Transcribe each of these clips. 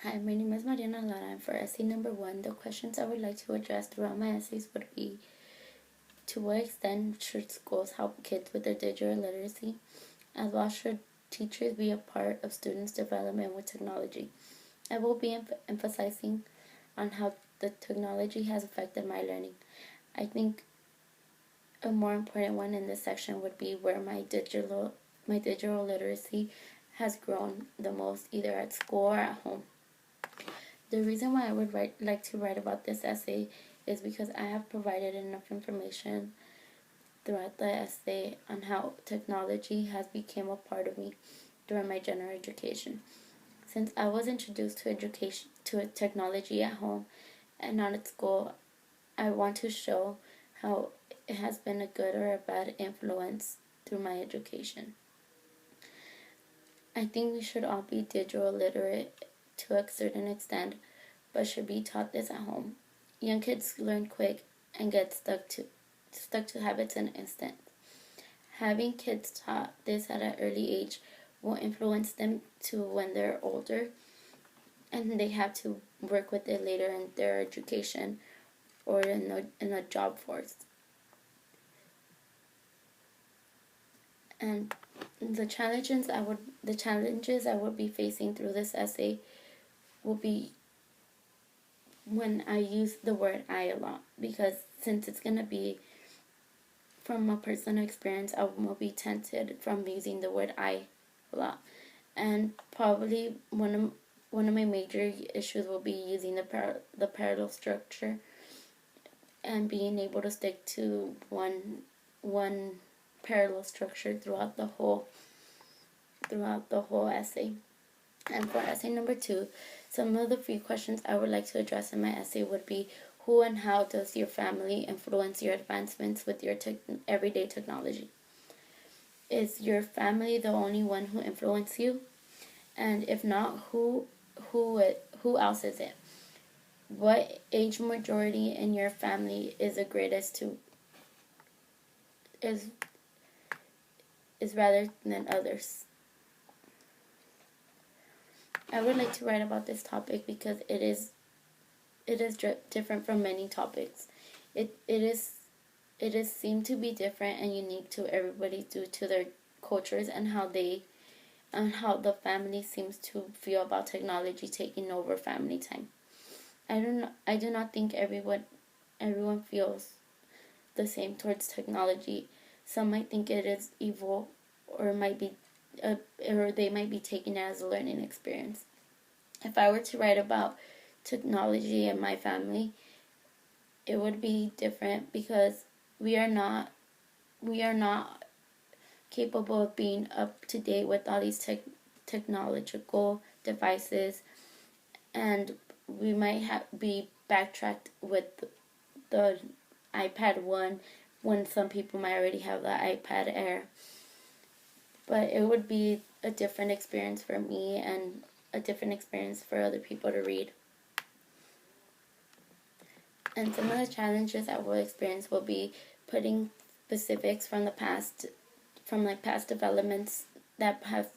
Hi, my name is Mariana Lara, and for essay number 1, the questions I would like to address throughout my essays would be: to what extent should schools help kids with their digital literacy? As well, should teachers be a part of students' development with technology? I will be emphasizing on how the technology has affected my learning. I think a more important one in this section would be where my digital literacy has grown the most, either at school or at home. The reason why I would like to write about this essay is because I have provided enough information throughout the essay on how technology has become a part of me during my general education. Since I was introduced to technology at home and not at school, I want to show how it has been a good or a bad influence through my education. I think we should all be digital literate to a certain extent, but should be taught this at home. Young kids learn quick and get stuck to habits in an instant. Having kids taught this at an early age will influence them to when they're older, and they have to work with it later in their education or in a job force. And the challenges I would be facing through this essay will be when I use the word I a lot, because since it's going to be from a personal experience, I will be tempted from using the word I a lot. And probably one of my major issues will be using the parallel structure and being able to stick to one parallel structure throughout the whole essay. And for essay number 2, some of the few questions I would like to address in my essay would be: who and how does your family influence your advancements with your everyday technology? Is your family the only one who influences you? And if not, who else is it? What age majority in your family is the greatest to is rather than others? I would like to write about this topic because it is different from many topics. It is seemed to be different and unique to everybody due to their cultures and how the family seems to feel about technology taking over family time. I do not think everyone feels the same towards technology. Some might think it is evil, or or they might be taking it as a learning experience. If I were to write about technology in my family, it would be different because we are not capable of being up to date with all these technological devices, and we might be backtracked with the iPad 1 when some people might already have the iPad Air. But it would be a different experience for me and a different experience for other people to read. And some of the challenges I will experience will be putting specifics from the past, from past developments that have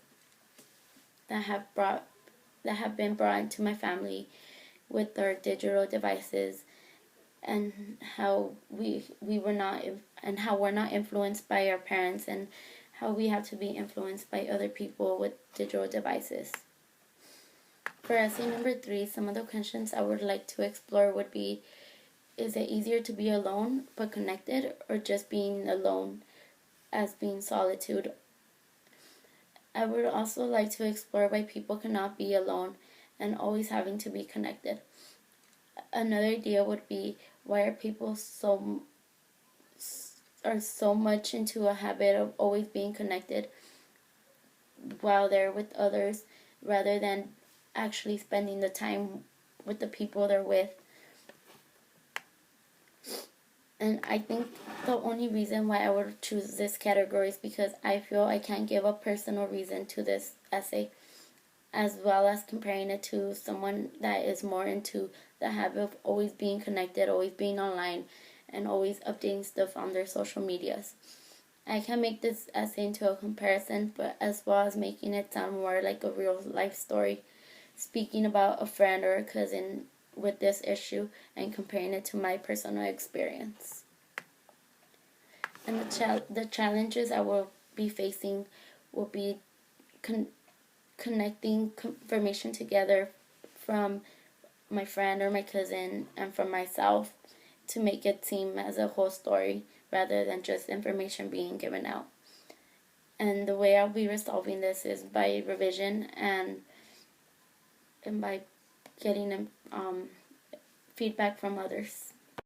been brought into my family with our digital devices, and how we're not influenced by our parents, and how we have to be influenced by other people with digital devices. For essay number 3, some of the questions I would like to explore would be: is it easier to be alone but connected, or just being alone as being solitude? I would also like to explore why people cannot be alone and always having to be connected. Another idea would be: why are people so much into a habit of always being connected while they're with others, rather than actually spending the time with the people they're with? And I think the only reason why I would choose this category is because I feel I can't give a personal reason to this essay, as well as comparing it to someone that is more into the habit of always being connected, always being online, and always updating stuff on their social medias. I can make this essay into a comparison, but as well as making it sound more like a real life story, speaking about a friend or a cousin with this issue and comparing it to my personal experience. And the challenges I will be facing will be connecting information together from my friend or my cousin and from myself to make it seem as a whole story rather than just information being given out. And the way I'll be resolving this is by revision and by getting feedback from others.